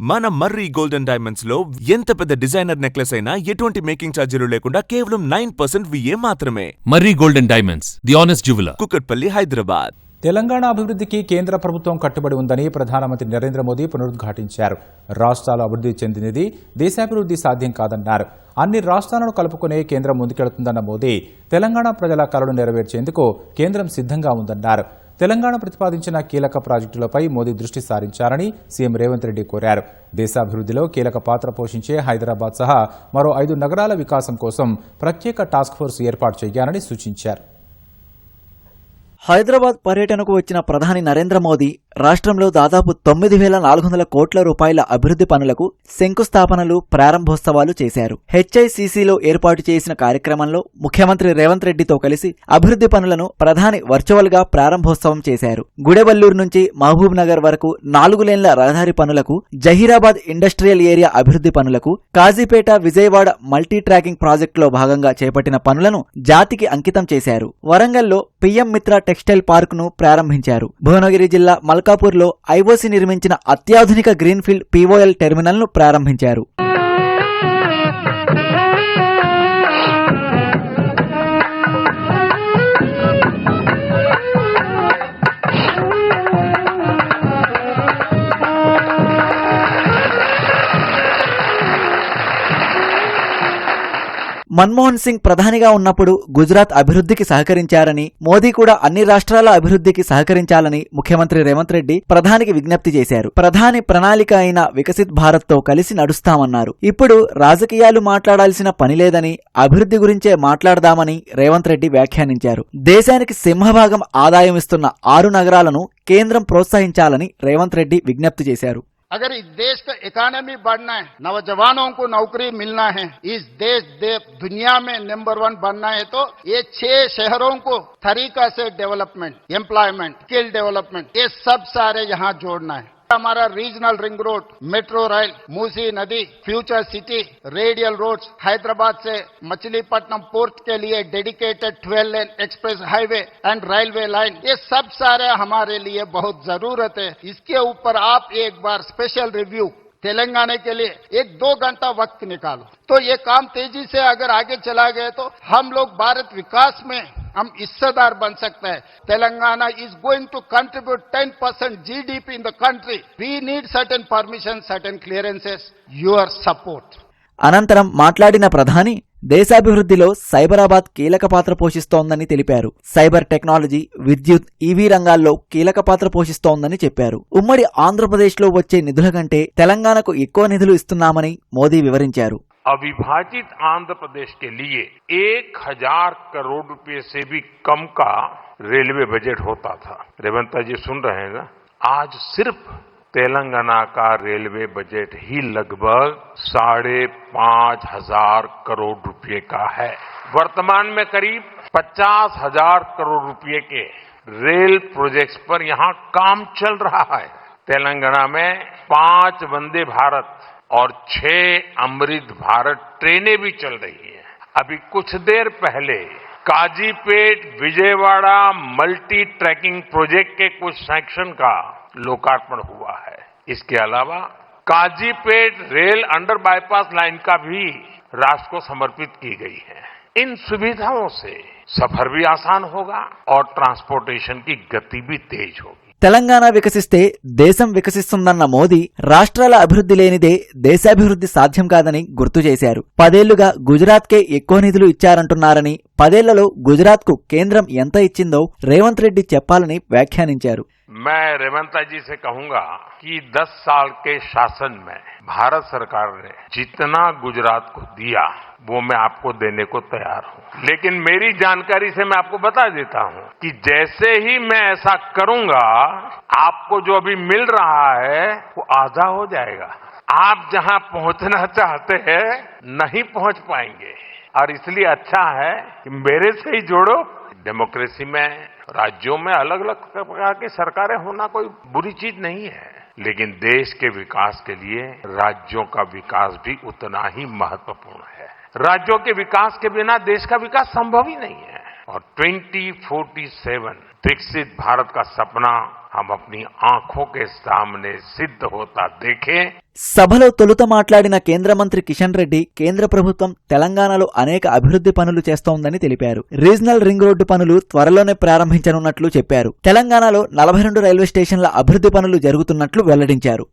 మన మర్రి golden diamonds లో ఎంత పెద్ద డిజైనర్ నెక్లెస్ అయినా ఎటువంటి మేకింగ్ ఛార్జీలు లేకుండా కేవలం 9% విఏ మాత్రమే. Marri golden diamonds, the honest jeweller, Kukatpally, Hyderabad. Telangana అభివృద్ధికి కేంద్ర ప్రభుత్వం కట్టుబడి ఉందని ప్రధానమంత్రి నరేంద్ర మోదీ పునరుద్ఘాటించారు. రాష్ట్రాలు అభివృద్ధి చెందినది దేశాభివృద్ధి సాధ్యం కాదన్నారు. అన్ని రాష్ట్రాలను కలుపుకునే కేంద్రం ముందుకెడుతుందన్న మోదీ తెలంగాణ ప్రజల కలను నెరవేర్చేందుకు కేంద్రం సిద్ధంగా ఉందన్నారు. తెలంగాణ ప్రతిపాదించిన కీలక ప్రాజెక్టులపై మోదీ దృష్టి సారించాలని సీఎం రేవంత్ రెడ్డి కోరారు. దేశాభివృద్ధిలో కీలక పాత్ర పోషించే హైదరాబాద్ సహా మరో 5 నగరాల వికాసం కోసం ప్రత్యేక టాస్క్ ఫోర్స్ ఏర్పాటు చేయాలని సూచించారు. హైదరాబాద్ పర్యటనకు వచ్చిన ప్రధాని నరేంద్ర మోదీ రాష్ట్రంలో దాదాపు 9,400 కోట్ల రూపాయల అభివృద్ధి పనులకు శంకుస్థాపనలు, ప్రారంభోత్సవాలు చేశారు. హెచ్ఐసిసిలో ఏర్పాటు చేసిన కార్యక్రమంలో ముఖ్యమంత్రి రేవంత్ రెడ్డితో కలిసి అభివృద్ధి పనులను ప్రధాని వర్చువల్ గా ప్రారంభోత్సవం చేశారు. గుడెబల్లూరు నుంచి మహబూబ్ నగర్ వరకు 4 లేన్ల రహదారి పనులకు, జహీరాబాద్ ఇండస్ట్రియల్ ఏరియా అభివృద్ధి పనులకు, కాజీపేట విజయవాడ మల్టీ ట్రాకింగ్ ప్రాజెక్టులో భాగంగా చేపట్టిన పనులను జాతికి అంకితం చేశారు. వరంగల్లో పీఎం మిత్ర టెక్స్టైల్ పార్క్ ను ప్రారంభించారు. భువనగిరి జిల్లా మల్కాపూర్లో ఐఓసీ నిర్మించిన అత్యాధునిక గ్రీన్ఫీల్డ్ పీఓఎల్ టెర్మినల్ ను ప్రారంభించారు. మన్మోహన్ సింగ్ ప్రధానిగా ఉన్నప్పుడు గుజరాత్ అభివృద్ధికి సహకరించారని, మోదీ కూడా అన్ని రాష్ట్రాల అభివృద్ధికి సహకరించాలని ముఖ్యమంత్రి రేవంత్ రెడ్డి ప్రధానికి విజ్ఞప్తి చేశారు. ప్రధాని ప్రణాళిక అయిన వికసిత్ భారత్ తో కలిసి నడుస్తామన్నారు. ఇప్పుడు రాజకీయాలు మాట్లాడాల్సిన పని లేదని, అభివృద్ధి గురించే మాట్లాడదామని రేవంత్ రెడ్డి వ్యాఖ్యానించారు. దేశానికి సింహభాగం ఆదాయం ఇస్తున్న 6 నగరాలను కేంద్రం ప్రోత్సహించాలని రేవంత్ రెడ్డి విజ్ఞప్తి చేశారు. अगर इस देश का इकोनॉमी बढ़ना है, नौजवानों को नौकरी मिलना है, इस देश दुनिया में नंबर 1 बनना है, तो ये 6 शहरों को तरीका से डेवलपमेंट, एम्प्लॉयमेंट, स्किल डेवलपमेंट, ये सब सारे यहाँ जोड़ना है. हमारा regional ring road, metro rail, Musi नदी, future city, radial roads, Hyderabad से मछलीपट्टनम पोर्ट के लिए dedicated 12 lane express highway and railway line, ये सब सारे हमारे लिए बहुत जरूरत है. इसके ऊपर आप एक बार स्पेशल रिव्यू तेलंगाना के लिए 1-2 घंटा वक्त निकालो, तो ये काम तेजी से अगर आगे चला गए तो हम लोग भारत विकास में हम हिस्सेदार बन सकते हैं. Telangana is going to contribute 10% GDP in the country. We need certain permission, certain clearances, your support. అనంతరం మాట్లాడిన ప్రధాని దేశాభివృద్ధిలో సైబరాబాద్ కీలక పాత్ర పోషిస్తోందని తెలిపారు. సైబర్ టెక్నాలజీ, విద్యుత్, ఈవీ రంగాల్లో కీలక పాత్ర పోషిస్తోందని చెప్పారు. ఉమ్మడి ఆంధ్రప్రదేశ్లో వచ్చే నిధుల కంటే తెలంగాణకు ఎక్కువ నిధులు ఇస్తున్నామని మోదీ వివరించారు. अविभाजित आंध्र प्रदेश के लिए 1,000 करोड़ रुपए से भी कम का रेलवे बजट होता था. रेवंत जी सुन रहे हैं ना? आज सिर्फ तेलंगाना का रेलवे बजट ही लगभग 5,500 करोड़ रुपए का है. वर्तमान में करीब 50,000 करोड़ रुपए के रेल प्रोजेक्ट्स पर यहां काम चल रहा है. तेलंगाना में 5 वंदे भारत और 6 अमृत भारत ट्रेनें भी चल रही हैं. अभी कुछ देर पहले Kazipet Vijayawada multi tracking project के कुछ सेक्शन का लोकार्पण हुआ है. इसके अलावा Kazipet rail under bypass line का भी राष्ट्र को समर्पित की गई है. इन सुविधाओं से सफर भी आसान होगा और ट्रांसपोर्टेशन की गति भी तेज होगी. తెలంగాణ వికసిస్తే దేశం వికసిస్తుందన్న మోదీ రాష్ట్రాల అభివృద్ధి లేనిదే దేశాభివృద్ధి సాధ్యం కాదని గుర్తు చేశారు. 10 ఏళ్లుగా గుజరాత్కే ఎక్కువ నిధులు ఇచ్చారంటున్నారని, 10 ఏళ్లలో గుజరాత్కు కేంద్రం ఎంత ఇచ్చిందో రేవంత్ రెడ్డి చెప్పాలని వ్యాఖ్యానించారు. मैं रेवंत जी से कहूंगा कि 10 साल के शासन में भारत सरकार ने जितना गुजरात को दिया वो मैं आपको देने को तैयार हूं. लेकिन मेरी जानकारी से मैं आपको बता देता हूं कि जैसे ही मैं ऐसा करूंगा, आपको जो अभी मिल रहा है वो आधा हो जाएगा. आप जहां पहुंचना चाहते हैं नहीं पहुंच पाएंगे, और इसलिए अच्छा है कि मेरे से ही जोड़ो. डेमोक्रेसी में राज्यों में अलग अलग प्रकार की सरकारें होना कोई बुरी चीज नहीं है, लेकिन देश के विकास के लिए राज्यों का विकास भी उतना ही महत्वपूर्ण है. राज्यों के विकास के बिना देश का विकास संभव ही नहीं है. और 2047 विकसित भारत का सपना हम अपनी आंखों के सामने सिद्ध होता देखें। సభలో తొలుత మాట్లాడిన కేంద్ర మంత్రి కిషన్ రెడ్డి కేంద్ర ప్రభుత్వం తెలంగాణలో అనేక అభివృద్ధి పనులు చేస్తోందని తెలిపారు. రీజనల్ రింగ్ రోడ్డు పనులు త్వరలోనే ప్రారంభించనున్నట్లు చెప్పారు. తెలంగాణలో 42 రైల్వే స్టేషన్ల అభివృద్ధి పనులు జరుగుతున్నట్లు వెల్లడించారు.